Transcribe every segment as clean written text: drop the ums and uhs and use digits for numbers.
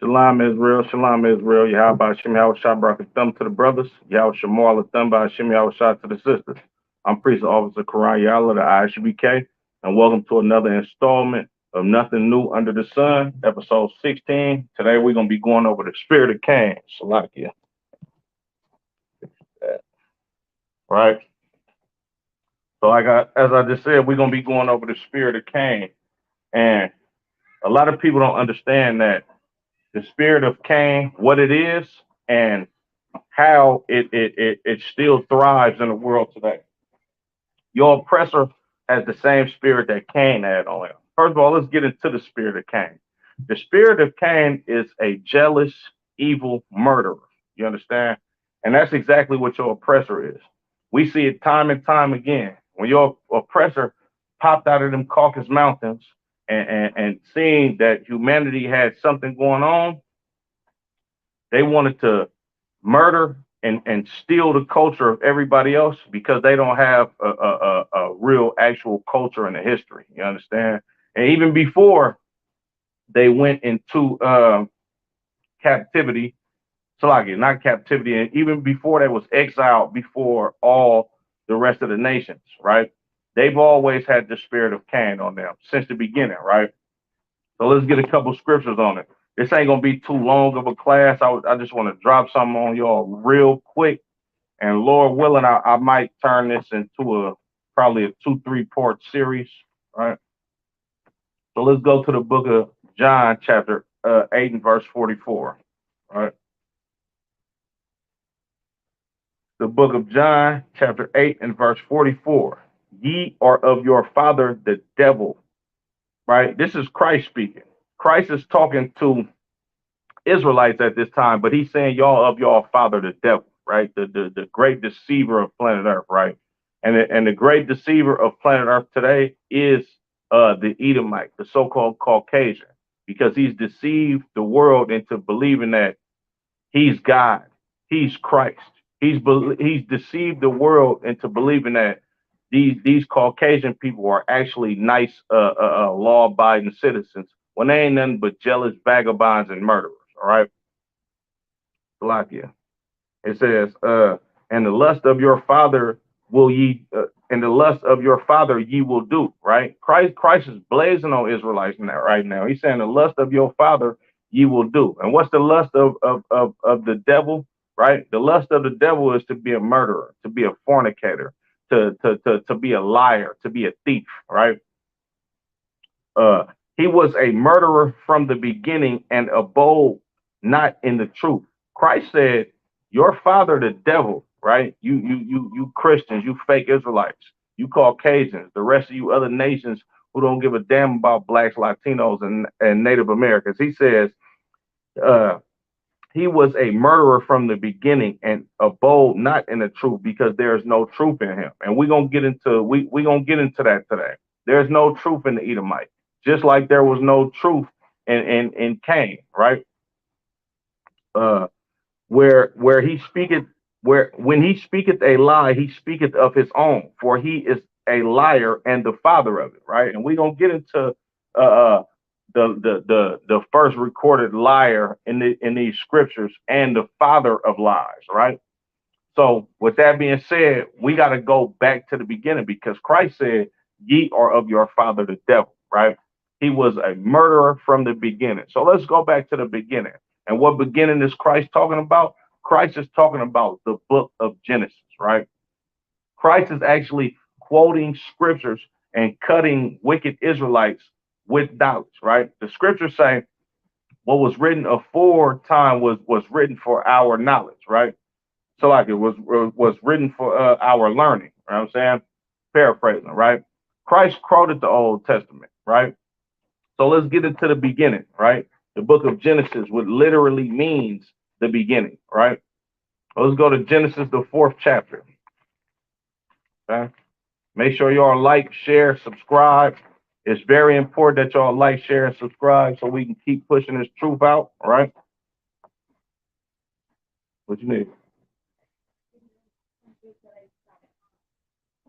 Shalom Israel, Shalom Israel, Yahweh Shem Yahweh Shah Barak Thumb to the brothers, Yahweh Shemal Thumb by Shem Yahweh Shah to the sisters. I'm Priest Officer Karan Yala, the ISBK, and welcome to another installment of Nothing New Under the Sun, episode 16. Today we're going to be going over the spirit of Cain, Salakia. Right? So as I just said, we're going to be going over the spirit of Cain. And a lot of people don't understand that the spirit of Cain, what it is, and how it still thrives in the world today. Your oppressor has the same spirit that Cain had on him. First of all, let's get into the spirit of Cain. The spirit of Cain is a jealous, evil murderer. You understand? And that's exactly what your oppressor is. We see it time and time again. When your oppressor popped out of them Caucasus Mountains and seeing that humanity had something going on, they wanted to murder and steal the culture of everybody else because they don't have a real actual culture and a history. You understand? And even before they went into captivity, Salakia, not captivity, and even before they was exiled before all the rest of the nations, right? They've always had the spirit of Cain on them since the beginning, right? So let's get a couple scriptures on it. This ain't gonna be too long of a class. I just want to drop something on y'all real quick, and Lord willing, I might turn this into probably a 2-3 part series, right? So let's go to the book of John, chapter 8 and verse 44, right? The book of John, chapter 8 and verse 44. Ye are of your father the devil, right? This is Christ speaking. Christ is talking to Israelites at this time, but he's saying y'all of y'all father the devil, right? The great deceiver of planet Earth, right? And the great deceiver of planet Earth today is the Edomite, the so-called Caucasian, because he's deceived the world into believing that he's God, he's Christ. He's deceived the world into believing that these Caucasian people are actually nice, law-abiding citizens when they ain't nothing but jealous vagabonds and murderers. All right, Salakia. It says, and the lust of your father will ye, and the lust of your father ye will do. Right? Christ is blazing on Israelites now. Right now, he's saying the lust of your father ye will do. And what's the lust of the devil? Right? The lust of the devil is to be a murderer, to be a fornicator, to be a liar, to be a thief. Right? Uh, he was a murderer from the beginning and abode not in the truth. Christ said, "Your father, the devil, right? You Christians, you fake Israelites, you Caucasians, the rest of you other nations who don't give a damn about blacks, Latinos, and Native Americans." He says, uh, he was a murderer from the beginning and abode not in the truth because there is no truth in him. And we're gonna get into we gonna get into that today. There's no truth in the Edomite, just like there was no truth in Cain, right? Uh, where he speaketh, where when he speaketh a lie, he speaketh of his own, for he is a liar and the father of it, right? And we're gonna get into uh the first recorded liar in these scriptures and the father of lies, right? So with that being said, we got to go back to the beginning because Christ said, "Ye are of your father the devil," right? He was a murderer from the beginning. So let's go back to the beginning. And what beginning is Christ talking about? Christ is talking about the book of Genesis, right? Christ is actually quoting scriptures and cutting wicked Israelites with knowledge, right? The scriptures say what was written aforetime was written for our knowledge, right? So like it was written for our learning. You know what I'm saying? Paraphrasing, right? Christ quoted the Old Testament, right? So let's get into the beginning, right? The book of Genesis, what literally means the beginning, right? Let's go to Genesis, the 4th chapter. Okay. Make sure y'all like, share, subscribe. It's very important that y'all like, share, and subscribe so we can keep pushing this truth out. All right. What you need?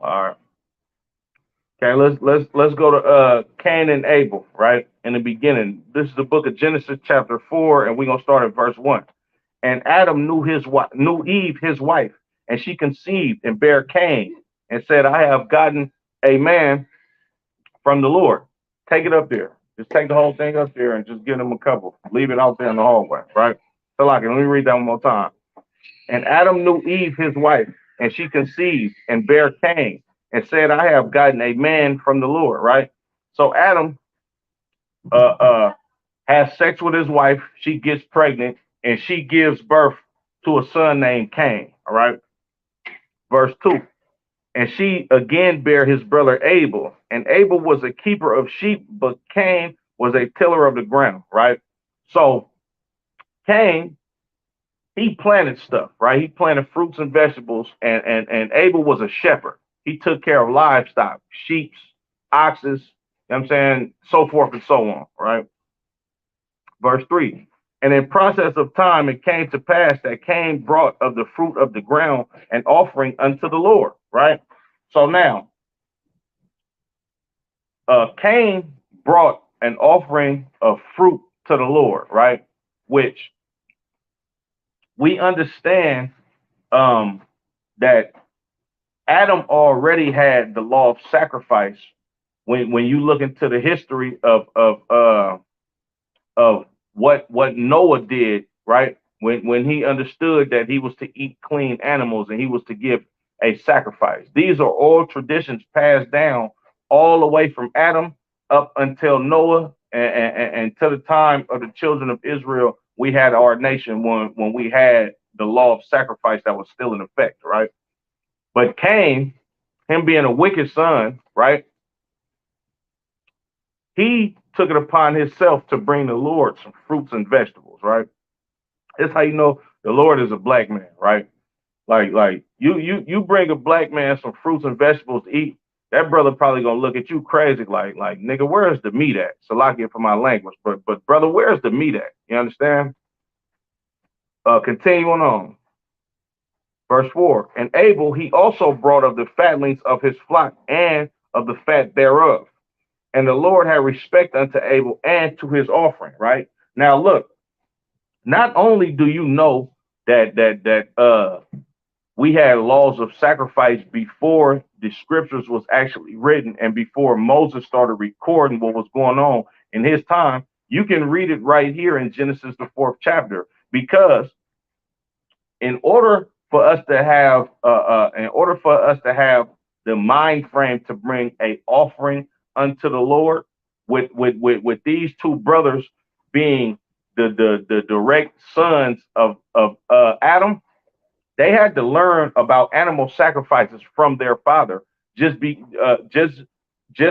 All right. Okay, let's go to Cain and Abel, right? In the beginning. This is the book of Genesis chapter 4, and we're gonna start at verse 1. And Adam knew Eve, his wife, and she conceived and bare Cain, and said, I have gotten a man from the Lord. Take it up there. Just take the whole thing up there and just give him a couple. Leave it out there in the hallway, right? So like, let me read that one more time. And Adam knew Eve, his wife, and she conceived and bare Cain, and said, I have gotten a man from the Lord, right? So Adam uh, uh, has sex with his wife. She gets pregnant, and she gives birth to a son named Cain, all right? Verse 2. And she again bare his brother Abel. And Abel was a keeper of sheep, but Cain was a tiller of the ground, right? So Cain, he planted stuff, right? He planted fruits and vegetables, and Abel was a shepherd. He took care of livestock, sheep, oxes, you know what I'm saying, so forth and so on, right? Verse 3. And in process of time, it came to pass that Cain brought of the fruit of the ground an offering unto the Lord, right? So now, Cain brought an offering of fruit to the Lord, right? Which we understand that Adam already had the law of sacrifice. When you look into the history of what Noah did, right? When he understood that he was to eat clean animals and he was to give a sacrifice. These are all traditions passed down all the way from Adam up until Noah and to the time of the children of Israel. We had our nation when we had the law of sacrifice that was still in effect, right? But Cain, him being a wicked son, right? He took it upon himself to bring the Lord some fruits and vegetables, right? That's how you know the Lord is a black man, right? Like you bring a black man some fruits and vegetables to eat, that brother probably gonna look at you crazy, like nigga, where's the meat at? Salakia for my language, but brother, where's the meat at? You understand? Continuing on. Verse 4. And Abel he also brought of the fatlings of his flock and of the fat thereof. And the Lord had respect unto Abel and to his offering, right? Now look, not only do you know that we had laws of sacrifice before the scriptures was actually written and before Moses started recording what was going on in his time, you can read it right here in Genesis the 4th chapter, because in order for us to have the mind frame to bring a offering unto the Lord, with these two brothers being the direct sons of Adam, they had to learn about animal sacrifices from their father. Just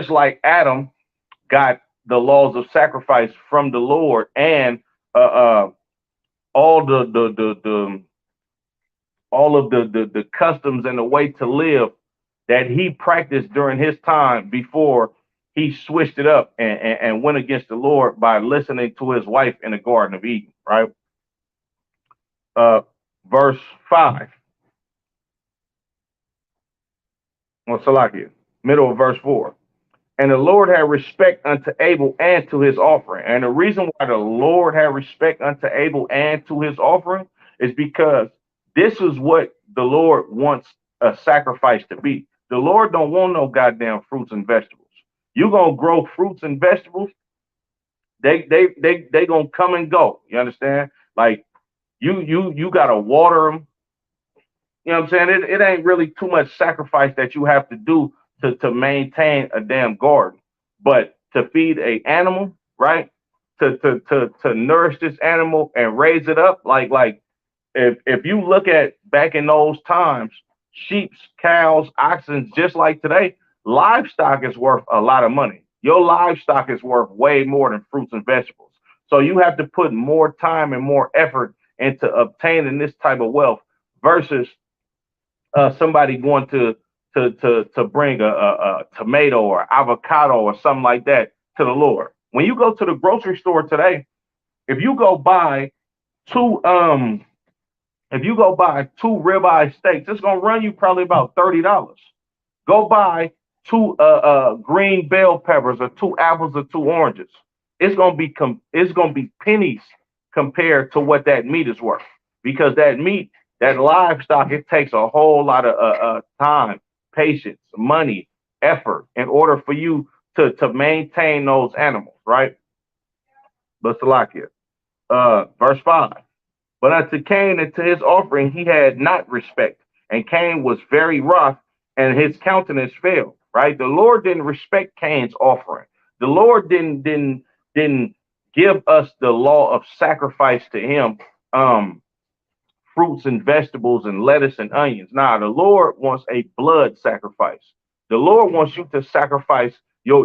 like Adam got the laws of sacrifice from the Lord, and uh, uh, all the all of the customs and the way to live that he practiced during his time before he switched it up and went against the Lord by listening to his wife in the Garden of Eden, right? Uh, verse 5. Well, Salakia, middle of verse 4. And the Lord had respect unto Abel and to his offering. And the reason why the Lord had respect unto Abel and to his offering is because this is what the Lord wants a sacrifice to be. The Lord don't want no goddamn fruits and vegetables. You gonna grow fruits and vegetables, they gonna come and go. You understand? Like you gotta water them. You know what I'm saying? It ain't really too much sacrifice that you have to do to maintain a damn garden. But to feed a animal, right? To nourish this animal and raise it up, like if you look at back in those times, sheep, cows, oxen, just like today, livestock is worth a lot of money. Your livestock is worth way more than fruits and vegetables. So you have to put more time and more effort into obtaining this type of wealth versus somebody going to bring a tomato or avocado or something like that to the Lord. When you go to the grocery store today, if you go buy two if you go buy two ribeye steaks, it's gonna run you probably about $30. Go buy two green bell peppers or two apples or two oranges. It's gonna be pennies compared to what that meat is worth. Because that meat, that livestock, it takes a whole lot of time, patience, money, effort in order for you to maintain those animals, right? But Salakia, verse 5. But unto Cain and to his offering he had not respect. And Cain was very wroth, and his countenance fell. Right? The Lord didn't respect Cain's offering. The Lord didn't give us the law of sacrifice to him, fruits and vegetables and lettuce and onions. Nah, the Lord wants a blood sacrifice. The Lord wants you to sacrifice your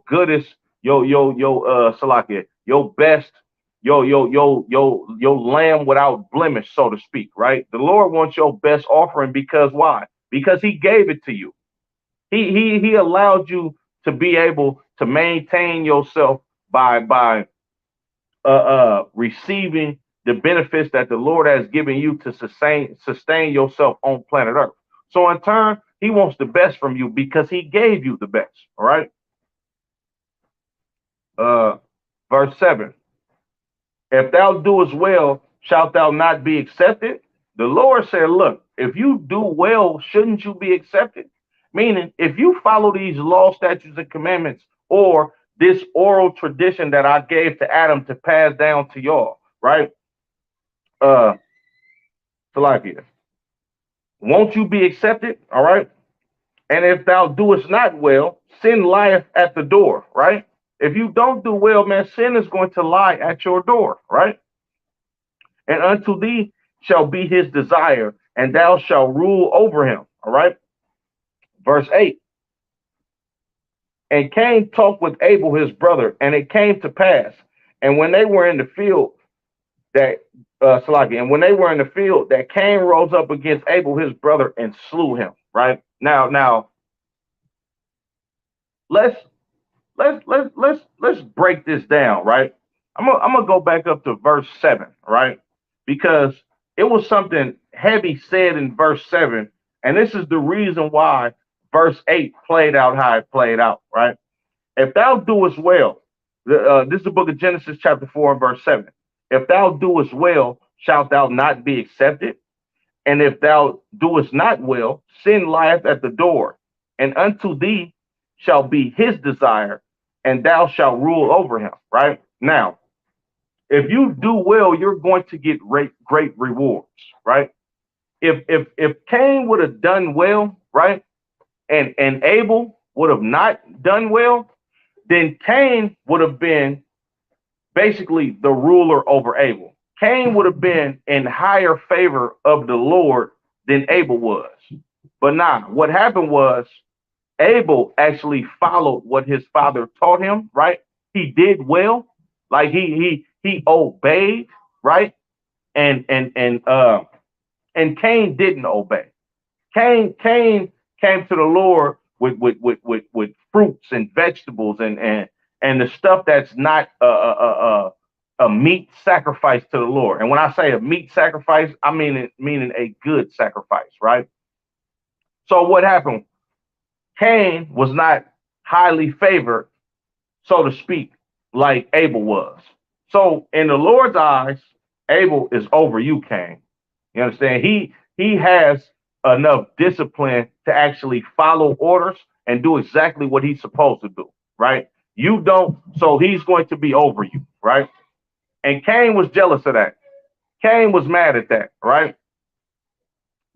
goodest, Salakia, your best, your lamb without blemish, so to speak, right? The Lord wants your best offering because why? Because he gave it to you. He allowed you to be able to maintain yourself by receiving the benefits that the Lord has given you to sustain yourself on planet Earth. So in turn, he wants the best from you because he gave you the best. All right. Verse 7. If thou doest well, shalt thou not be accepted? The Lord said, look, if you do well, shouldn't you be accepted? Meaning, if you follow these law, statutes, and commandments, or this oral tradition that I gave to Adam to pass down to y'all, right? Salakia, won't you be accepted? All right. And if thou doest not well, sin lieth at the door, right? If you don't do well, man, sin is going to lie at your door, right? And unto thee shall be his desire, and thou shalt rule over him. All right. Verse 8. And Cain talked with Abel his brother, and it came to pass. And when they were in the field, that and when they were in the field, that Cain rose up against Abel his brother and slew him. Right now, let's break this down. Right, I'm gonna go back up to verse 7. Right, because it was something heavy said in verse 7, and this is the reason why verse 8 played out how it played out. Right, if thou doest well, this is the book of Genesis chapter 4 and verse 7. If thou doest well, shalt thou not be accepted? And if thou doest not well, sin lieth at the door, and unto thee shall be his desire, and thou shalt rule over him. Right? Now, if you do well, you're going to get great rewards. Right? If Cain would have done well, right, and Abel would have not done well, then Cain would have been basically the ruler over Abel. Cain would have been in higher favor of the Lord than Abel was. But nah, what happened was Abel actually followed what his father taught him, right? He did well, like he obeyed, right? And Cain didn't obey. Cain came to the Lord with fruits and vegetables and the stuff that's not a meat sacrifice to the Lord. And when I say a meat sacrifice, I meaning a good sacrifice, right? So what happened? Cain was not highly favored, so to speak, like Abel was. So in the Lord's eyes, Abel is over you, Cain. You understand? He has enough discipline to actually follow orders and do exactly what he's supposed to do, right? You don't, so he's going to be over you, right? And Cain was jealous of that. Cain was mad at that, right?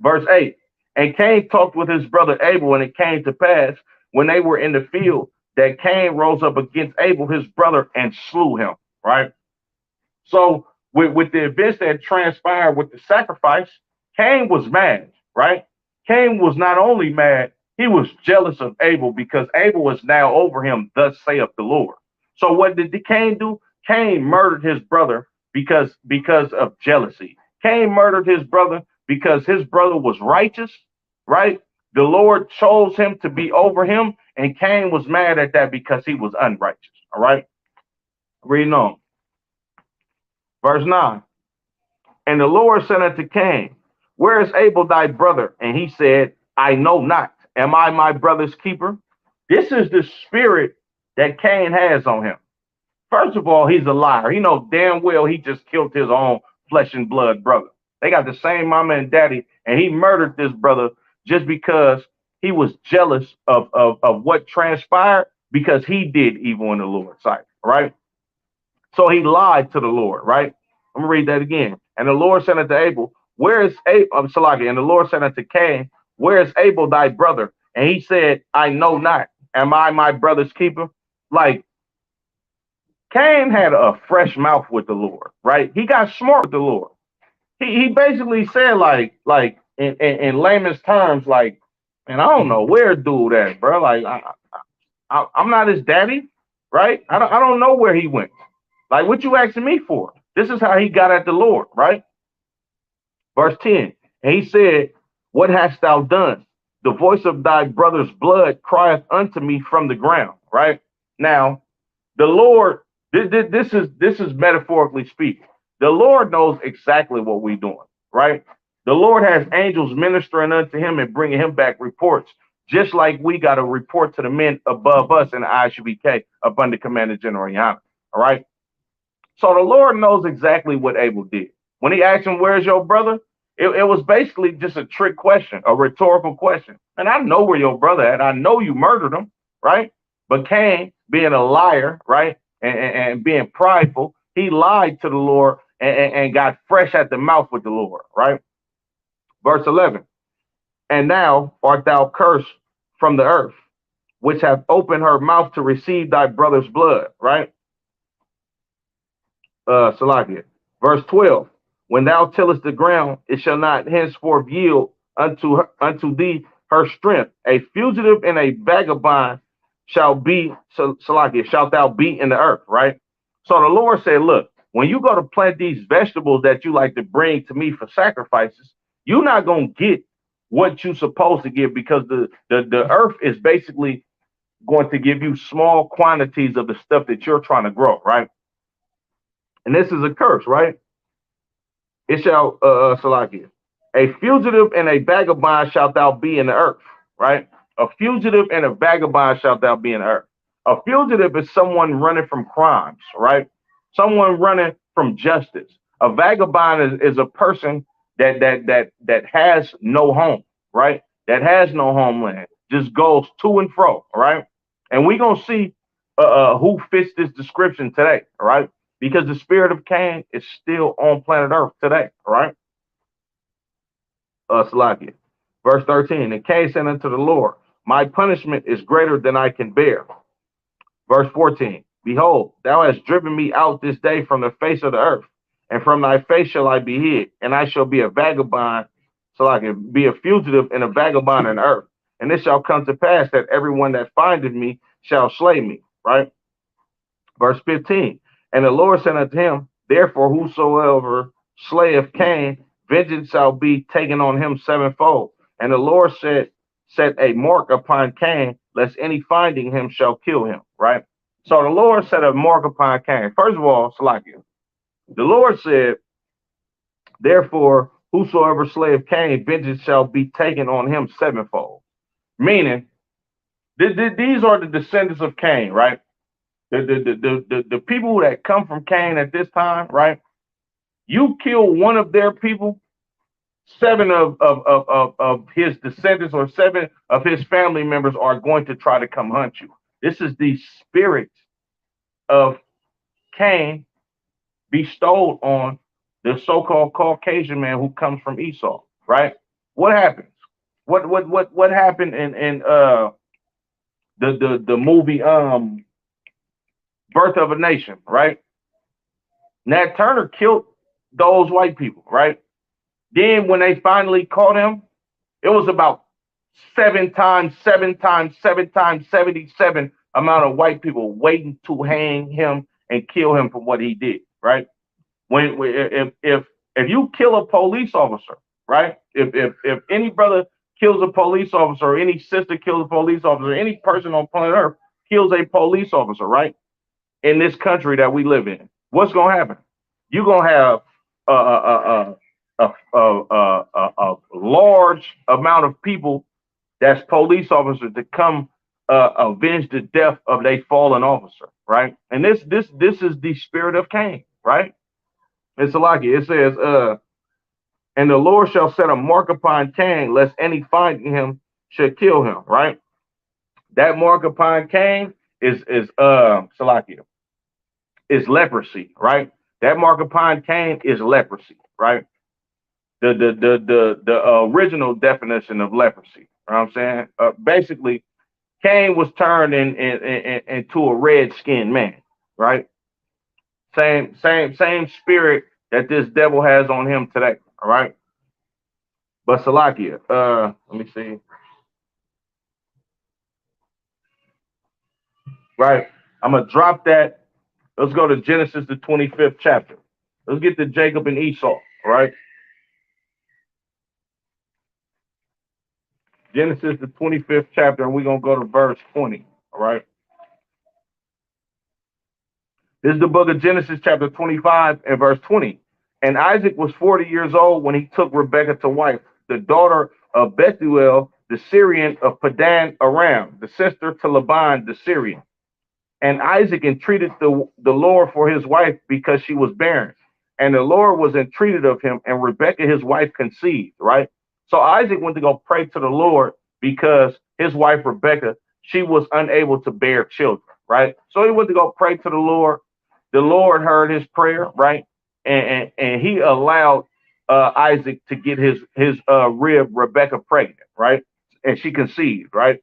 Verse 8. And Cain talked with his brother Abel, and it came to pass when they were in the field that Cain rose up against Abel, his brother, and slew him, right? So with the events that transpired with the sacrifice, Cain was mad, right? Cain was not only mad, he was jealous of Abel because Abel was now over him, thus saith the Lord. So what did Cain do? Cain murdered his brother because of jealousy. Cain murdered his brother because his brother was righteous, right? The Lord chose him to be over him, and Cain was mad at that because he was unrighteous. All right. Reading on. Verse 9. And the Lord said unto Cain, where is Abel thy brother? And he said, I know not. Am I my brother's keeper? This is the spirit that Cain has on him. First of all, he's a liar. He knows damn well he just killed his own flesh and blood brother. They got the same mama and daddy, and he murdered this brother just because he was jealous of what transpired because he did evil in the Lord's sight, right? So he lied to the Lord, right? I'm gonna read that again. And the Lord said unto Abel, where is Abel? Salaki, and the Lord said unto Cain, where is Abel thy brother? And he said, I know not. Am I my brother's keeper? Like, Cain had a fresh mouth with the Lord, right? He got smart with the Lord. He basically said in layman's terms, like, man, I don't know where dude at, bro. Like, I'm not his daddy, right? I don't know where he went. Like, what you asking me for? This is how he got at the Lord, right? Verse 10. And he said, what hast thou done? The voice of thy brother's blood crieth unto me from the ground, right? Now, the Lord, this is metaphorically speaking. The Lord knows exactly what we're doing, right? The Lord has angels ministering unto him and bringing him back reports, just like we got to report to the men above us in the ISUBK up under Commander General Yana, all right? So the Lord knows exactly what Abel did. When he asked him, where's your brother? It was basically just a trick question, a rhetorical question. And I know where your brother at. I know you murdered him, right? But Cain, being a liar, right, and being prideful, he lied to the Lord and got fresh at the mouth with the Lord, right? Verse 11, and now art thou cursed from the earth, which hath opened her mouth to receive thy brother's blood, right? Salakia. Verse 12, when thou tillest the ground, it shall not henceforth yield unto thee her strength. A fugitive and a vagabond shall be, Salakia, shalt thou be in the earth, right? So the Lord said, look, when you go to plant these vegetables that you like to bring to me for sacrifices, you're not going to get what you're supposed to get because the earth is basically going to give you small quantities of the stuff that you're trying to grow, right? And this is a curse, right? It shall, Salakia, a fugitive and a vagabond shalt thou be in the earth, right? A fugitive and a vagabond shalt thou be in the earth. A fugitive is someone running from crimes, right? Someone running from justice. A vagabond is a person that has no home, right? That has no homeland, just goes to and fro, right? And we're gonna see who fits this description today, right? Because the spirit of Cain is still on planet Earth today, right? Salakia. Verse 13, and Cain said unto the Lord, my punishment is greater than I can bear. Verse 14, behold, thou hast driven me out this day from the face of the earth, and from thy face shall I be hid, and I shall be a vagabond, so I can be a fugitive and a vagabond in the earth. And it shall come to pass that everyone that findeth me shall slay me, right? Verse 15, and the Lord said unto him, therefore whosoever slayeth Cain, vengeance shall be taken on him sevenfold. And the Lord said, set a mark upon Cain, lest any finding him shall kill him, right? So the Lord set a mark upon Cain. First of all, Salakia, the Lord said, therefore, whosoever slayeth Cain, vengeance shall be taken on him sevenfold. Meaning, these are the descendants of Cain, right? The people that come from Cain at this time, right? You kill one of their people, seven of his descendants or seven of his family members are going to try to come hunt you. This is the spirit of Cain bestowed on the so-called Caucasian man who comes from Esau, right? What happens? What happened in the movie Birth of a Nation, right? Nat Turner killed those white people, right? Then when they finally caught him, it was about 77 amount of white people waiting to hang him and kill him for what he did, right? If you kill a police officer, right? If any brother kills a police officer, or any sister kills a police officer, any person on planet Earth kills a police officer, right? In this country that we live in, what's gonna happen? You're gonna have a large amount of people That's police officers to come avenge the death of their fallen officer, right? And this is the spirit of Cain, right? It's like it says, and the Lord shall set a mark upon Cain, lest any finding him should kill him, right? That mark upon Cain is Salakia, is leprosy, right? That mark upon Cain is leprosy, right? The original definition of leprosy. You know what I'm saying? Basically, Cain was turned into a red skinned man, right? Same spirit that this devil has on him today. All right. But Salakia, let me see. Right. I'm gonna drop that. Let's go to Genesis, the 25th chapter. Let's get to Jacob and Esau. All right. Genesis, the 25th chapter, and we're gonna go to verse 20. All right. This is the book of Genesis, chapter 25, and verse 20. And Isaac was 40 years old when he took Rebekah to wife, the daughter of Bethuel, the Syrian of Padan Aram, the sister to Laban, the Syrian. And Isaac entreated the Lord for his wife because she was barren. And the Lord was entreated of him, and Rebekah, his wife, conceived, right? So Isaac went to go pray to the Lord because his wife, Rebekah, she was unable to bear children, right? So he went to go pray to the Lord. The Lord heard his prayer, right? And he allowed Isaac to get his rib Rebekah pregnant, right? And she conceived, right?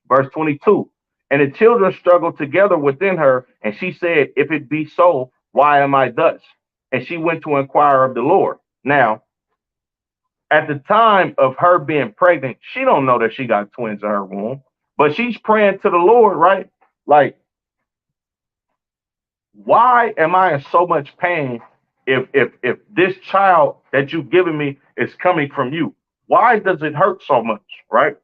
Verse 22. And the children struggled together within her, and she said, if it be so, why am I thus? And she went to inquire of the Lord. Now, at the time of her being pregnant, she don't know that she got twins in her womb, but she's praying to the Lord, right? Like, why am I in so much pain if this child that you've given me is coming from you? Why does it hurt so much, right?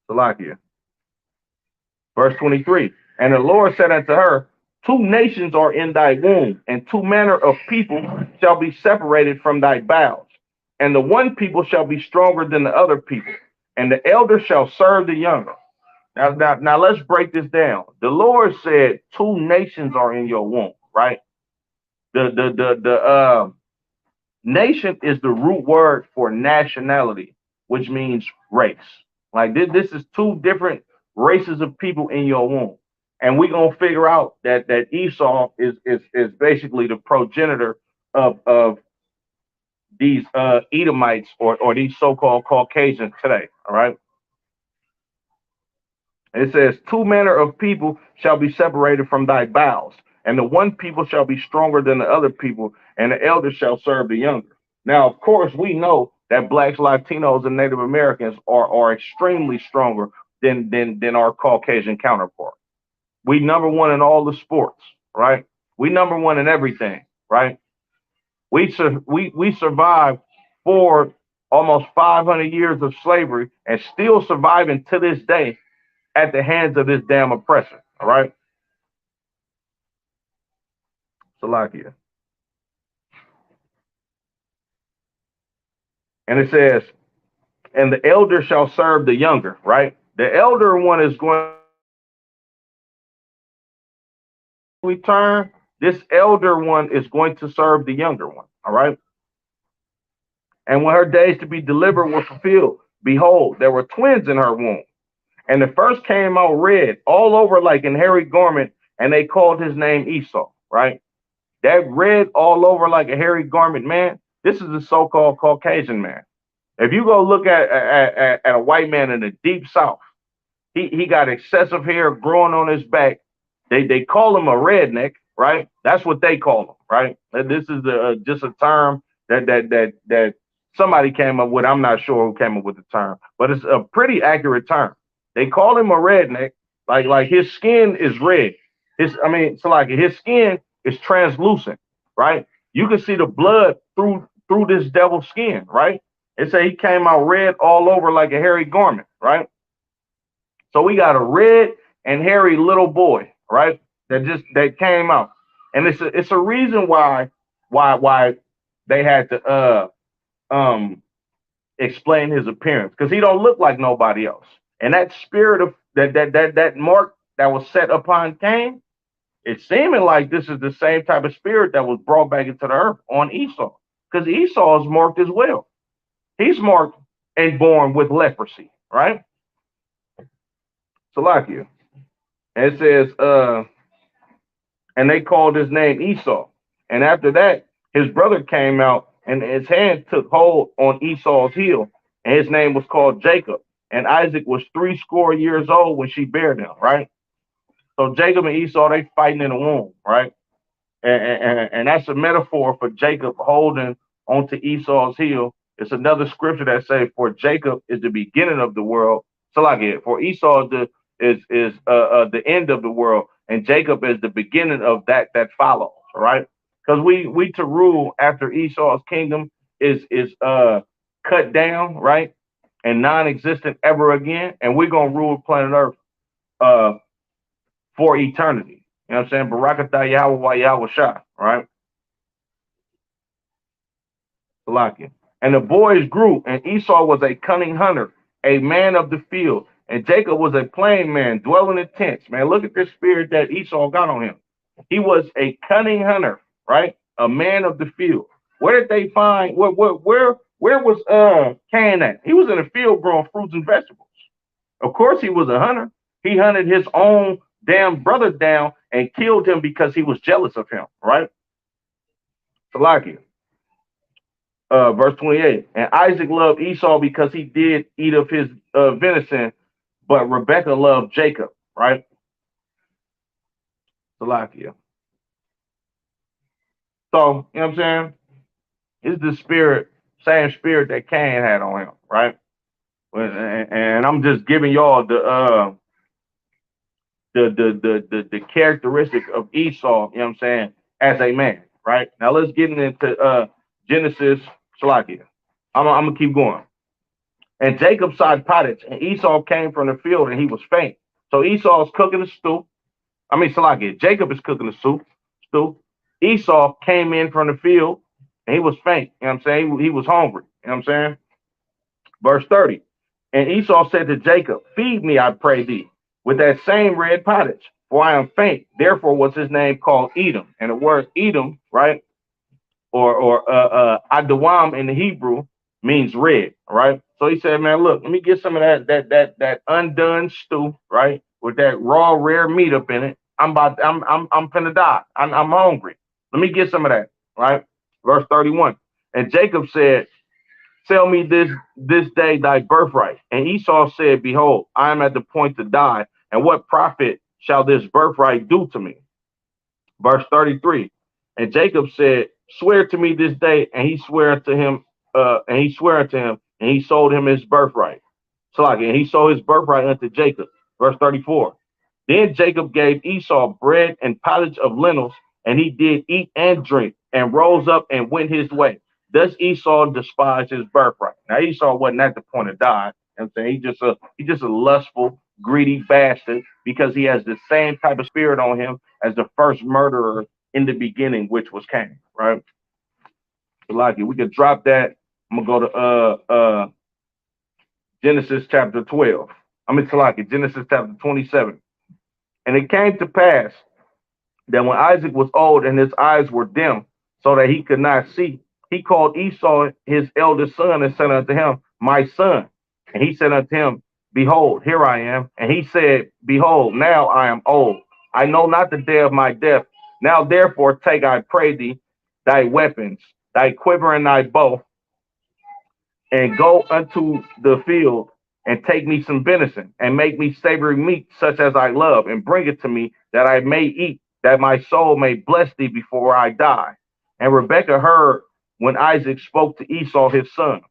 Salakia. Verse 23. And the Lord said unto her, two nations are in thy womb, and two manner of people shall be separated from thy bowels. And the one people shall be stronger than the other people, and the elder shall serve the younger. Now let's break this down. The Lord said two nations are in your womb, right? The nation is the root word for nationality, which means race. Like this is two different races of people in your womb. And we're gonna figure out that Esau is basically the progenitor of these Edomites or these so-called Caucasians today. All right. It says, two manner of people shall be separated from thy bowels, and the one people shall be stronger than the other people, and the elder shall serve the younger. Now, of course, we know that blacks, Latinos, and Native Americans are extremely stronger than our Caucasian counterpart. We number one in all the sports, right? We number one in everything, right? We survived for almost 500 years of slavery and still surviving to this day at the hands of this damn oppressor. All right. Salakia. And it says, and the elder shall serve the younger, right? The elder one is going to return. This elder one is going to serve the younger one. All right. And when her days to be delivered were fulfilled, behold, there were twins in her womb. And the first came out red all over like an hairy garment, and they called his name Esau, right? That red all over like a hairy garment, man, this is the so-called Caucasian man. If you go look at a white man in the deep south, he got excessive hair growing on his back. They call him a redneck, right? That's what they call him, right? This is just a term that somebody came up with. I'm not sure who came up with the term, but it's a pretty accurate term. They call him a redneck, like his skin is red. So like his skin is translucent, right? You can see the blood through this devil's skin, right? It say he came out red all over like a hairy garment, right? So we got a red and hairy little boy, right? That came out, and it's a reason why they had to explain his appearance because he don't look like nobody else. And that spirit of that mark that was set upon Cain, it's seeming like this is the same type of spirit that was brought back into the earth on Esau, because Esau is marked as well. He's marked and born with leprosy, right? Salakia. And it says, and they called his name Esau. And after that, his brother came out and his hand took hold on Esau's heel, and his name was called Jacob. And Isaac was 80 years old when she bare him, right? So Jacob and Esau, they fighting in the womb, right? And that's a metaphor for Jacob holding onto Esau's heel. It's another scripture that says, "For Jacob is the beginning of the world." So like it, for Esau is the end of the world, and Jacob is the beginning of that follows. Right? Because we to rule after Esau's kingdom is cut down, right, and non-existent ever again, and we're gonna rule planet Earth uh for eternity. You know what I'm saying? Barakatah Yahweh Yahweh Shah, right? Salakia. And the boys grew, and Esau was a cunning hunter, a man of the field, and Jacob was a plain man, dwelling in tents. Man, look at this spirit that Esau got on him. He was a cunning hunter, right? A man of the field. Where did they find where was Cain at? He was in the field growing fruits and vegetables. Of course, he was a hunter. He hunted his own damn brother down and killed him because he was jealous of him, right? Salakia. Verse 28. And Isaac loved Esau because he did eat of his venison, but Rebekah loved Jacob, right? Salakia. So, you know what I'm saying? It's the spirit, same spirit that Cain had on him, right? And I'm just giving y'all the characteristic of Esau, you know what I'm saying, as a man, right? Now let's get into Genesis. Salakia. I'm gonna keep going. And Jacob side pottage, and Esau came from the field, and he was faint. So Esau's cooking the stew. I mean, Salakia. Jacob is cooking the stew. Esau came in from the field, and he was faint. You know what I'm saying? He was hungry. You know what I'm saying? Verse 30. And Esau said to Jacob, "Feed me, I pray thee, with that same red pottage, for I am faint." Therefore was his name called Edom. And the word Edom, right, or Adawam in the Hebrew means red, right? So he said, "Man, look, let me get some of that undone stew, right, with that raw rare meat up in it. I'm finna die. I'm hungry. Let me get some of that, right?" Verse 31. And Jacob said, "Sell me this day thy birthright." And Esau said, "Behold, I am at the point to die, and what profit shall this birthright do to me?" Verse 33. And Jacob said, "Swear to me this day," and he swore to him, and he sold him his birthright. So like, and he sold his birthright unto Jacob. Verse 34. Then Jacob gave Esau bread and pottage of lentils, and he did eat and drink, and rose up and went his way. Thus Esau despised his birthright. Now Esau wasn't at the point of dying. You know what I'm saying? He's just a lustful, greedy bastard because he has the same type of spirit on him as the first murderer in the beginning, which was Cain, right? So like we could drop that. I'm gonna go to Genesis chapter 12. Genesis chapter 27. And it came to pass that when Isaac was old and his eyes were dim, so that he could not see, he called Esau his eldest son and said unto him, "My son." And he said unto him, "Behold, here I am." And he said, "Behold, now I am old. I know not the day of my death. Now therefore take, I pray thee, thy weapons, thy quiver and thy bow, and go unto the field, and take me some venison, and make me savory meat such as I love, and bring it to me, that I may eat, that my soul may bless thee before I die." And Rebekah heard when Isaac spoke to Esau his son.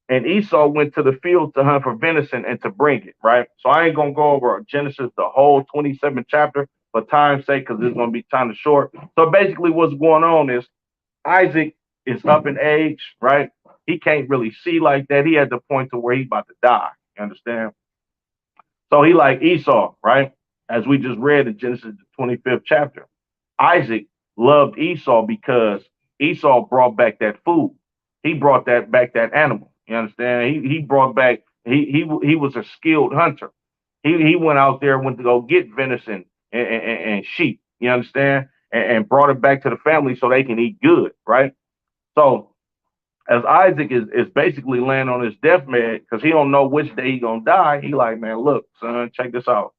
And Esau went to the field to hunt for venison and to bring it, right? So I ain't gonna go over Genesis, the whole 27th chapter, for time's sake, because it's gonna be kind of short. So basically what's going on is Isaac is up in age, right? He can't really see like that. He at the point to where he's about to die. You understand? So he like Esau, right? As we just read in Genesis, the 25th chapter. Isaac loved Esau because Esau brought back that food. He brought that animal. You understand? He brought back. He was a skilled hunter. He went out there, went to go get venison and sheep. You understand? And brought it back to the family so they can eat good, right? So as Isaac is basically laying on his deathbed because he don't know which day he gonna die. He like, man, look, son, check this out.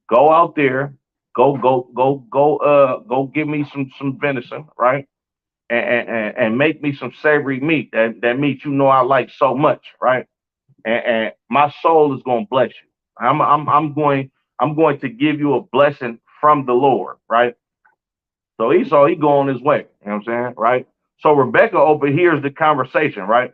Go out there, go give me some venison, right? And make me some savory meat. That meat you know I like so much, right? And my soul is gonna bless you. I'm going to give you a blessing from the Lord, right? So Esau, he go on his way. You know what I'm saying? Right? So Rebecca overhears the conversation, right?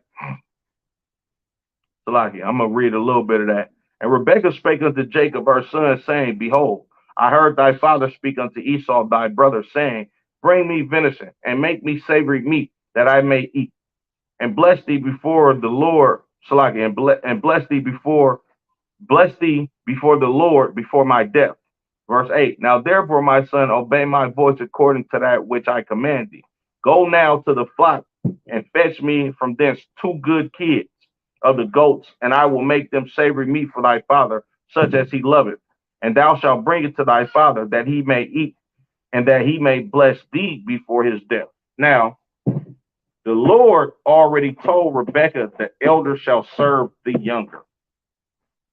Salaki, I'm gonna read a little bit of that. And Rebekah spake unto Jacob her son, saying, Behold, I heard thy father speak unto Esau thy brother, saying, Bring me venison, and make me savory meat, that I may eat, and bless thee before the Lord, Salaki, and bless thee before the Lord before my death. Verse 8. Now therefore, my son, obey my voice according to that which I command thee. Go now to the flock and fetch me from thence 2 good kids of the goats, and I will make them savory meat for thy father, such as he loveth. And thou shalt bring it to thy father, that he may eat, and that he may bless thee before his death. Now, the Lord already told Rebekah, the elder shall serve the younger.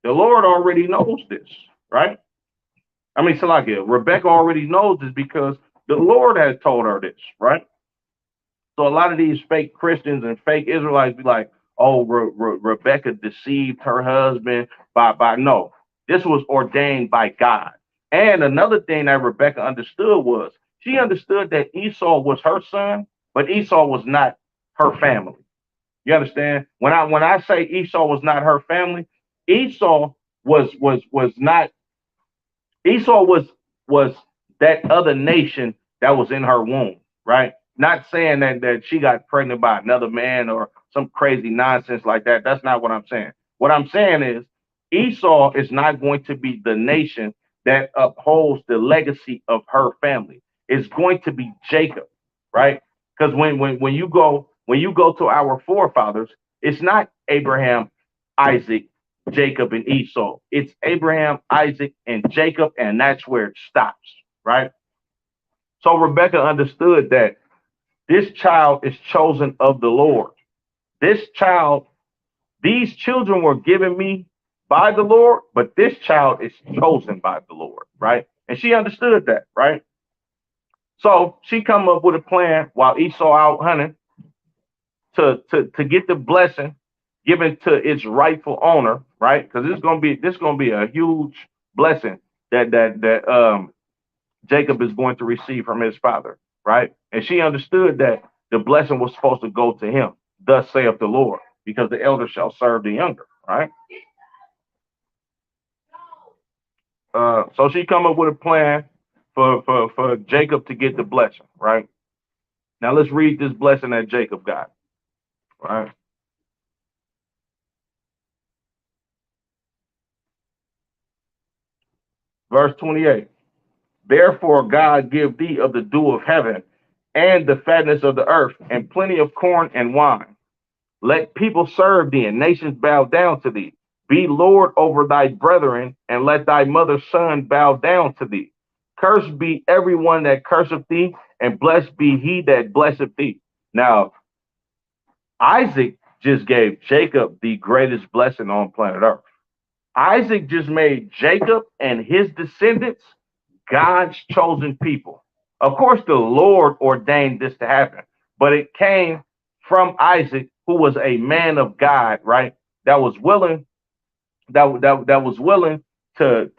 The Lord already knows this, right? I mean, Salakia, Rebecca already knows this because the Lord has told her this, right? So a lot of these fake Christians and fake Israelites be like, oh, Rebecca deceived her husband by no. This was ordained by God. And another thing that Rebecca understood was she understood that Esau was her son, but Esau was not her family. You understand? When I say Esau was not her family, Esau was not Esau was that other nation that was in her womb, right? Not saying that she got pregnant by another man or some crazy nonsense like that. That's not what I'm saying. What I'm saying is Esau is not going to be the nation that upholds the legacy of her family. It's going to be Jacob, right? Because when you go to our forefathers, it's not Abraham, Isaac, Jacob, and Esau. It's Abraham, Isaac, and Jacob, and that's where it stops, right? So Rebecca understood that this child is chosen of the Lord. This child, these children were given me by the Lord, but this child is chosen by the Lord, right? And she understood that, right? So she come up with a plan while Esau out hunting to get the blessing given to its rightful owner, right? Because this gonna be a huge blessing that Jacob is going to receive from his father, right? And she understood that the blessing was supposed to go to him. Thus saith the Lord, because the elder shall serve the younger, right? So she come up with a plan for Jacob to get the blessing, right? Now let's read this blessing that Jacob got, right? Verse 28. Therefore, God give thee of the dew of heaven and the fatness of the earth and plenty of corn and wine. Let people serve thee and nations bow down to thee. Be Lord over thy brethren and let thy mother's son bow down to thee. Cursed be everyone that curseth thee and blessed be he that blesseth thee. Now, Isaac just gave Jacob the greatest blessing on planet earth. Isaac just made Jacob and his descendants God's chosen people. Of course, the Lord ordained this to happen, but it came from Isaac, who was a man of God, right? That was willing, that was willing to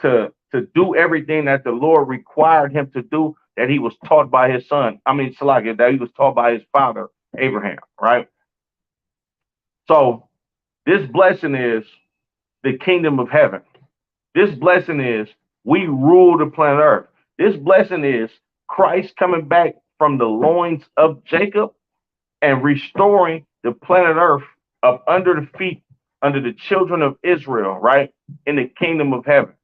do everything that the Lord required him to do, that he was taught by his son. I mean, Salakia, that he was taught by his father, Abraham, right? So this blessing is the kingdom of heaven. This blessing is we rule the planet Earth. This blessing is Christ coming back from the loins of Jacob and restoring the planet Earth up under the feet, under the children of Israel, right? In the kingdom of heaven.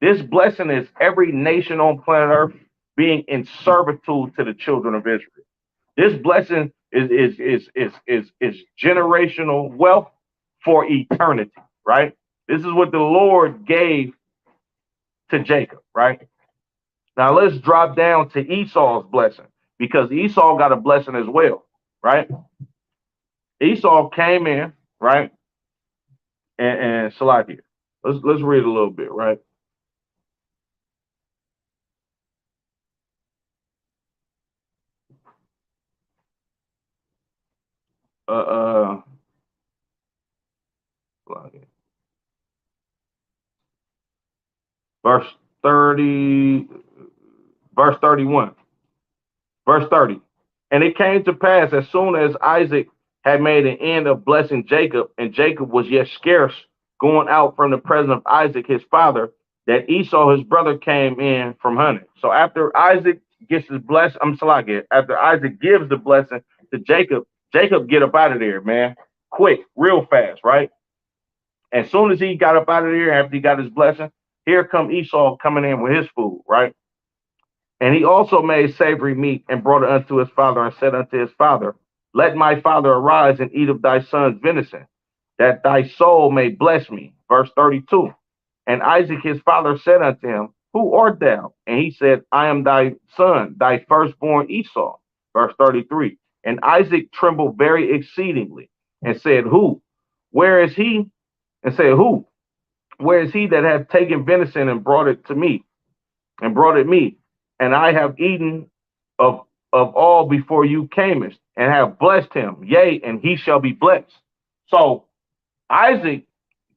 This blessing is every nation on planet Earth being in servitude to the children of Israel. This blessing is generational wealth for eternity, right? This is what the Lord gave to Jacob, right? Now let's drop down to Esau's blessing because Esau got a blessing as well, right? Esau came in, right? And Salakia. Let's read a little bit, right? Uh, verse 30, verse 31, verse 30. And it came to pass as soon as Isaac had made an end of blessing Jacob, and Jacob was yet scarce going out from the presence of Isaac his father, that Esau his brother came in from hunting. So after Isaac gets his blessing, after Isaac gives the blessing to Jacob, Jacob get up out of there, man, quick, real fast, right? As soon as he got up out of there, after he got his blessing, here come Esau coming in with his food, right? And he also made savory meat and brought it unto his father and said unto his father, let my father arise and eat of thy son's venison, that thy soul may bless me. Verse 32. And Isaac his father said unto him, who art thou? And he said, I am thy son, thy firstborn Esau. Verse 33. And Isaac trembled very exceedingly and said, who? Where is he? And said, who? Where is he that hath taken venison and brought it to me? And brought it me? And I have eaten of all before you camest, and have blessed him. Yea, and he shall be blessed. So Isaac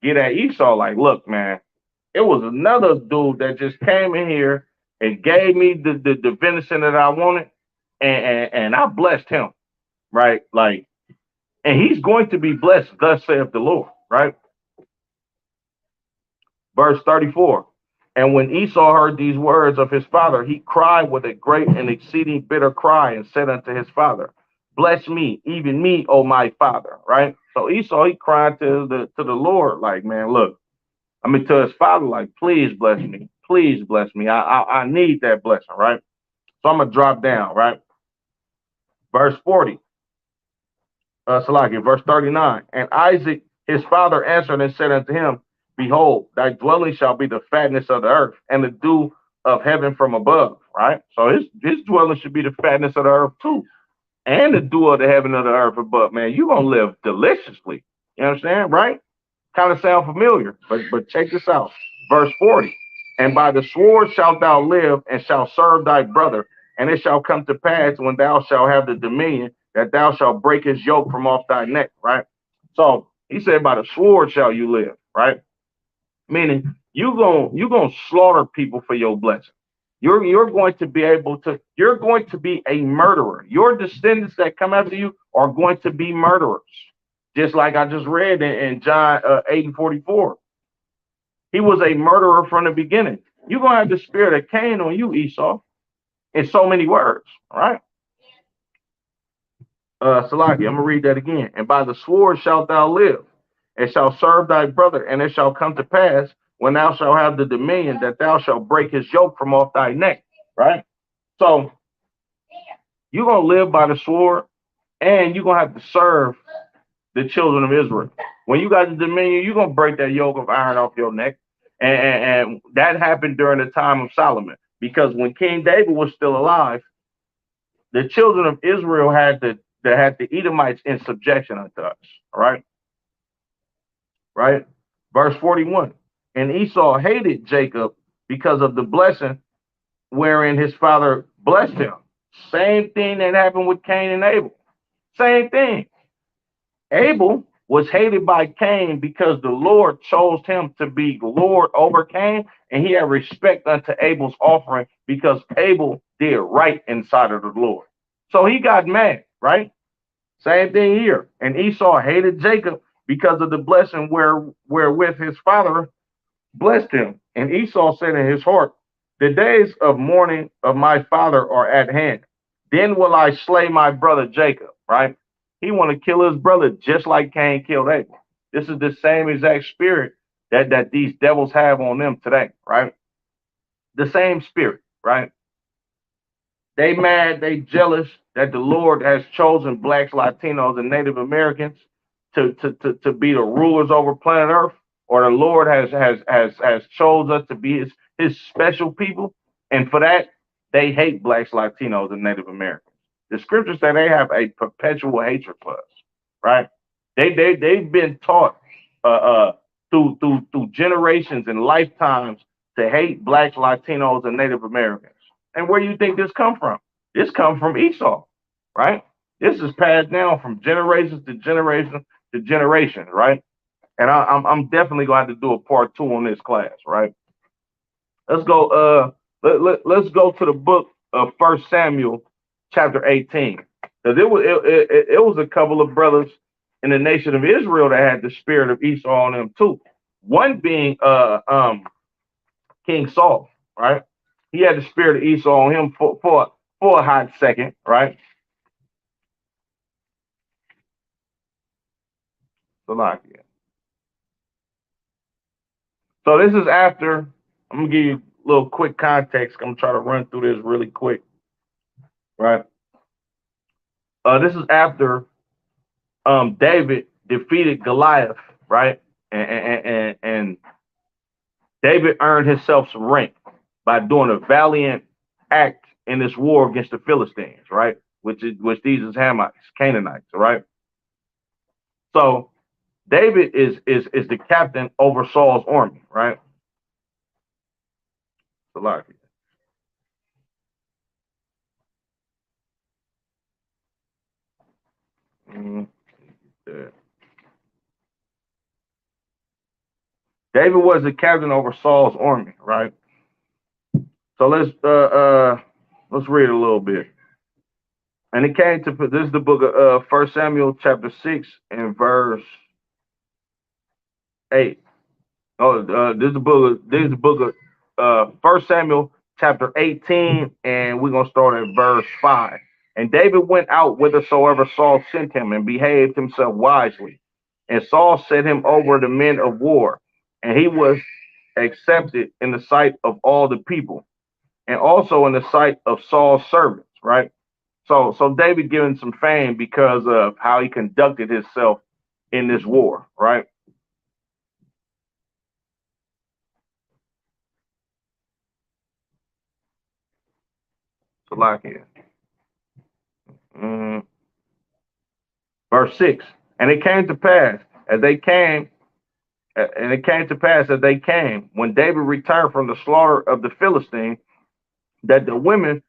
get at Esau like, look, man, it was another dude that just came in here and gave me the venison that I wanted, and I blessed him, right? Like, and he's going to be blessed, thus saith the Lord, right? Verse 34. And when Esau heard these words of his father, he cried with a great and exceeding bitter cry and said unto his father, bless me, even me, O my father. Right? So Esau, he cried to the Lord, like, man, look, I mean, to his father, like, please bless me. Please bless me. I need that blessing, right? So I'm going to drop down, right? Verse 40. Verse 39. And Isaac, his father, answered and said unto him, behold, thy dwelling shall be the fatness of the earth and the dew of heaven from above, right? So his dwelling should be the fatness of the earth too, and the dew of the heaven of the earth above. Man, you're going to live deliciously. You understand, right? Kind of sound familiar, but check this out. Verse 40. And by the sword shalt thou live and shalt serve thy brother, and it shall come to pass when thou shalt have the dominion that thou shalt break his yoke from off thy neck, right? So he said, by the sword shall you live, right? Meaning you gonna slaughter people for your blessing. You're going to be able to, you're going to be a murderer. Your descendants that come after you are going to be murderers. Just like I just read in John 8:44. He was a murderer from the beginning. You're gonna have the spirit of Cain on you, Esau, in so many words, right? Salaki, I'm gonna read that again. And by the sword shalt thou live, and shalt serve thy brother, and it shall come to pass when thou shalt have the dominion that thou shalt break his yoke from off thy neck. Right? So you're gonna live by the sword, and you're gonna have to serve the children of Israel. When you got the dominion, you're gonna break that yoke of iron off your neck. And that happened during the time of Solomon. Because when King David was still alive, the children of Israel had the Edomites in subjection unto us. All right. Right? Verse 41. And Esau hated Jacob because of the blessing wherein his father blessed him. Same thing that happened with Cain and Abel. Same thing. Abel was hated by Cain because the Lord chose him to be Lord over Cain, and he had respect unto Abel's offering because Abel did right inside of the Lord. So he got mad, right? Same thing here. And Esau hated Jacob because of the blessing wherewith his father blessed him. And Esau said in his heart, the days of mourning of my father are at hand. Then will I slay my brother Jacob, right? He want to kill his brother just like Cain killed Abel. This is the same exact spirit that these devils have on them today, right? The same spirit, right? They mad, they jealous that the Lord has chosen blacks, Latinos, and Native Americans to be the rulers over planet Earth, or the Lord has chose us to be his special people, and for that they hate blacks, Latinos, and Native Americans. The scriptures say they have a perpetual hatred for us, right? They've been taught through generations and lifetimes to hate blacks, Latinos, and Native Americans. And where do you think this come from? This come from Esau, right? This is passed down from generations to generation to generation, right? And I'm definitely going to have to do a part 2 on this class, right? Let's go. Let's go to the book of First Samuel, chapter 18, because it was a couple of brothers in the nation of Israel that had the spirit of Esau on them too. One being King Saul, right? He had the spirit of Esau on him for a hot second, right? Salakia. So this is after. I'm gonna give you a little quick context. I'm gonna try to run through this really quick, right? This is after David defeated Goliath, right? And David earned himself some rank by doing a valiant act in this war against the Philistines, right? Which these is Hamites, Canaanites, right? So David is the captain over Saul's army, right? Salakia. Yeah. David was the captain over Saul's army, right? So let's read a little bit. And it came to this is the book of 1 Samuel chapter 6 and verse 8. This is the book of 1 Samuel chapter 18, and we're gonna start at verse 5. And David went out whithersoever Saul sent him, and behaved himself wisely. And Saul set him over the men of war, and he was accepted in the sight of all the people, and also in the sight of Saul's servants, right? So David given some fame because of how he conducted himself in this war, right? So like here. Verse 6. And it came to pass as they came, when David returned from the slaughter of the Philistines, that the women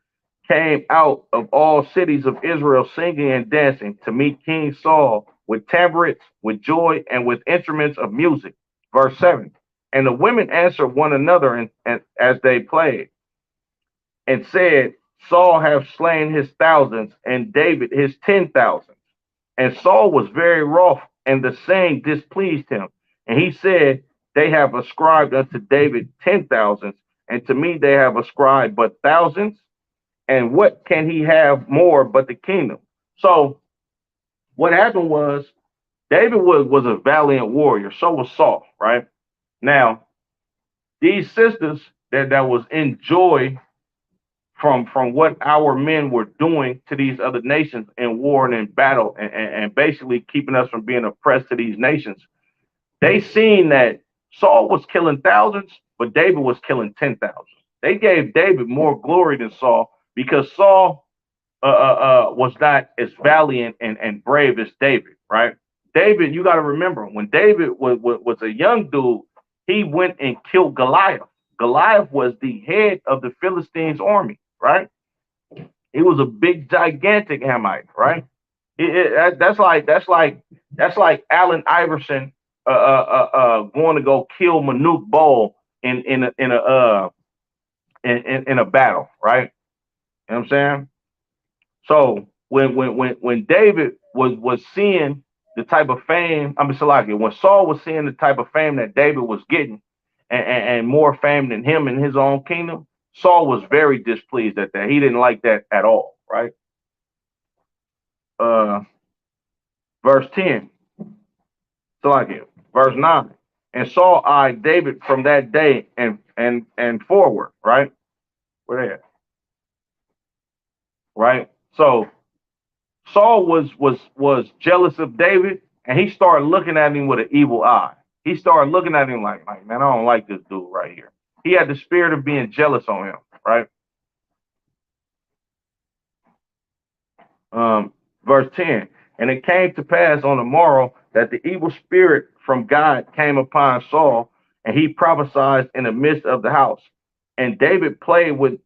came out of all cities of Israel singing and dancing to meet King Saul with tabrets, with joy, and with instruments of music. Verse 7. And the women answered one another and as they played, and said, Saul hath slain his thousands, and David his 10,000. And Saul was very wroth, and the saying displeased him. And he said, they have ascribed unto David 10,000s, and to me they have ascribed but thousands. And what can he have more but the kingdom? So what happened was David was a valiant warrior. So was Saul, right? Now, these sisters that was in joy from what our men were doing to these other nations in war and in battle, and basically keeping us from being oppressed to these nations. They seen that Saul was killing thousands, but David was killing 10,000. They gave David more glory than Saul because Saul was not as valiant and brave as David, right? David, you got to remember, when David was a young dude, he went and killed Goliath. Goliath was the head of the Philistines' army, right? He was a big, gigantic Hamite, right? That's like Allen Iverson going to go kill Manute Bol in a battle, right? You know what I'm saying? So when David was seeing the type of fame, I mean, Salakia, when Saul was seeing the type of fame that David was getting, and more fame than him in his own kingdom, Saul was very displeased at that. He didn't like that at all, right? Verse 10, Salakia, verse 9. And Saul eyed David from that day and forward, right? Where they at? Right? So Saul was jealous of David, and he started looking at him with an evil eye. He started looking at him like, man, I don't like this dude right here. He had the spirit of being jealous on him, right? Verse 10. And it came to pass on the morrow that the evil spirit from God came upon Saul, and he prophesied in the midst of the house. And David played with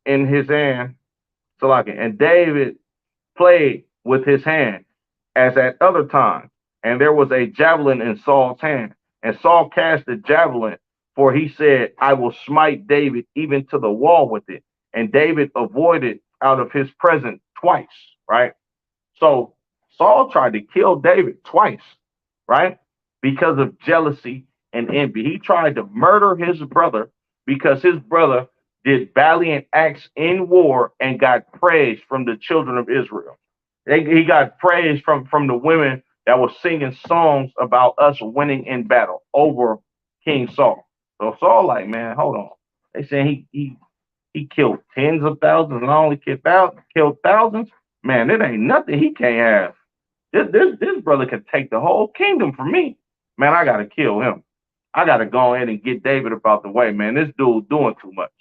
in his hand, and David played with his hand as at other times. And there was a javelin in Saul's hand. And Saul cast the javelin, for he said, I will smite David even to the wall with it. And David avoided out of his presence twice, right? So Saul tried to kill David twice, right? Because of jealousy and envy. He tried to murder his brother because his brother did valiant acts in war and got praise from the children of Israel. He got praise from the women that were singing songs about us winning in battle over King Saul. So Saul, like, man, hold on. They saying he killed tens of thousands and only killed thousands. Man, it ain't nothing he can't have. This brother can take the whole kingdom from me. Man, I gotta kill him. I gotta go in and get David about the way, man. This dude doing too much.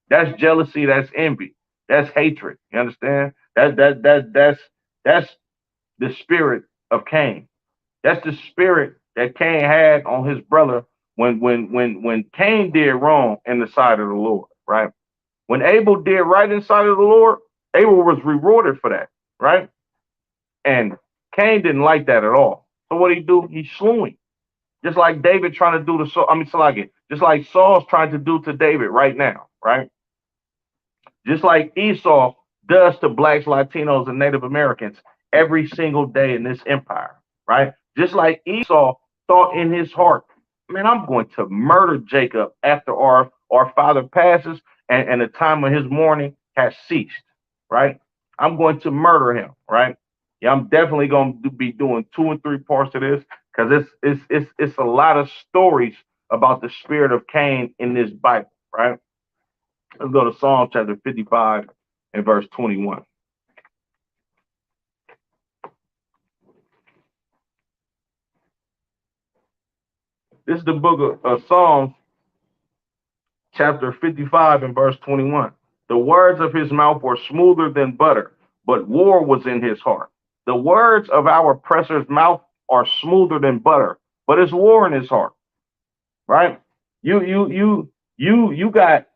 That's jealousy, that's envy, that's hatred. You understand? That's the spirit of Cain. That's the spirit that Cain had on his brother when Cain did wrong in the sight of the Lord, right? When Abel did right inside of the Lord, Abel was rewarded for that, right? And Cain didn't like that at all. So what did he do? He slew him. Just like David trying to do to Saul. Just like Saul's trying to do to David right now, right? Just like Esau does to blacks, Latinos, and Native Americans every single day in this empire, right? Just like Esau thought in his heart, man, I'm going to murder Jacob after our father passes and the time of his mourning has ceased, right? I'm going to murder him, right? Yeah, I'm definitely going to be doing 2 and 3 parts of this because it's a lot of stories about the spirit of Cain in this Bible, right? Let's go to Psalm chapter 55 and verse 21. This is the book of Psalms, chapter 55 and verse 21. The words of his mouth were smoother than butter, but war was in his heart. The words of our oppressor's mouth are smoother than butter, but it's war in his heart, right? You got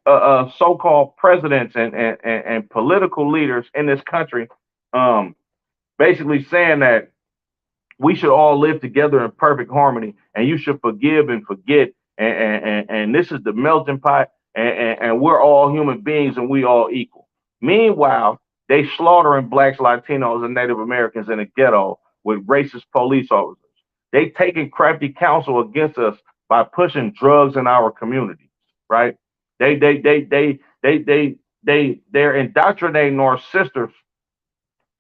so-called presidents and political leaders in this country, basically saying that we should all live together in perfect harmony, and you should forgive and forget, and this is the melting pot, and we're all human beings and we all equal. Meanwhile, they slaughtering blacks, Latinos, and Native Americans in the ghetto with racist police officers. They taking crafty counsel against us by pushing drugs in our communities, right? They're indoctrinating our sisters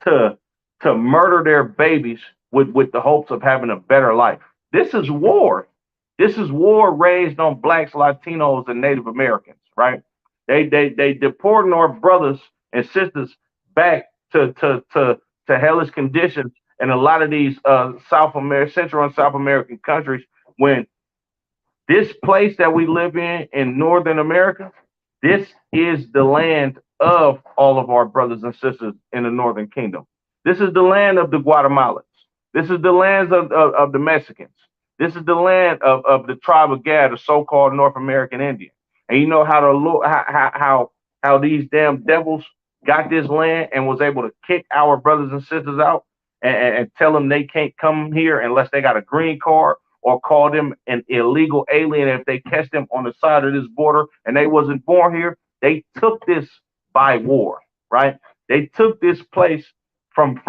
to murder their babies with the hopes of having a better life. This is war. This is war raised on blacks, Latinos, and Native Americans, right? They deporting our brothers and sisters back to hellish conditions in a lot of these Central and South American countries. When this place that we live in Northern America, this is the land of all of our brothers and sisters in the Northern Kingdom. This is the land of the Guatemalans. This is the lands of the Mexicans. This is the land of the tribe of Gad, the so-called North American Indian. And you know how these damn devils got this land and was able to kick our brothers and sisters out and tell them they can't come here unless they got a green card, or call them an illegal alien if they catch them on the side of this border and they wasn't born here. They took this by war, right? They took this place from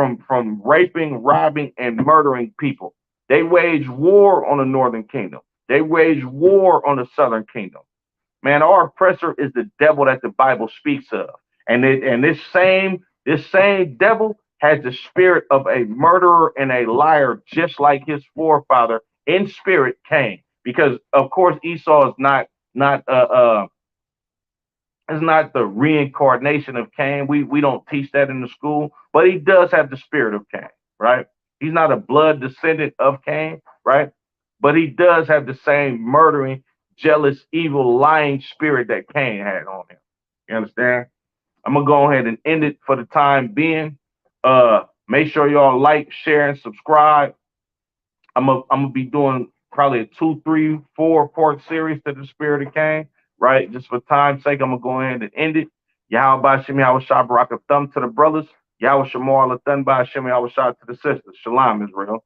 raping, robbing, and murdering people. They waged war on the Northern Kingdom. They waged war on the Southern Kingdom. Man, our oppressor is the devil that the Bible speaks of. And this same devil has the spirit of a murderer and a liar, just like his forefather in spirit Cain. Because of course Esau is not the reincarnation of Cain. We don't teach that in the school, but he does have the spirit of Cain, right? He's not a blood descendant of Cain, right? But he does have the same murdering, jealous, evil, lying spirit that Cain had on him. You understand? I'm gonna go ahead and end it for the time being. Make sure y'all like, share, and subscribe. I'm gonna be doing probably a 2, 3, 4 part series to the Spirit of Cain, right? Just for time's sake, I'm gonna go ahead and end it. Yahweh Bashim Yahweh Shah Barak thumb to the brothers. Yahweh Shamar Lathan Bashim Yahweh Shah to the sisters. Shalom, Israel.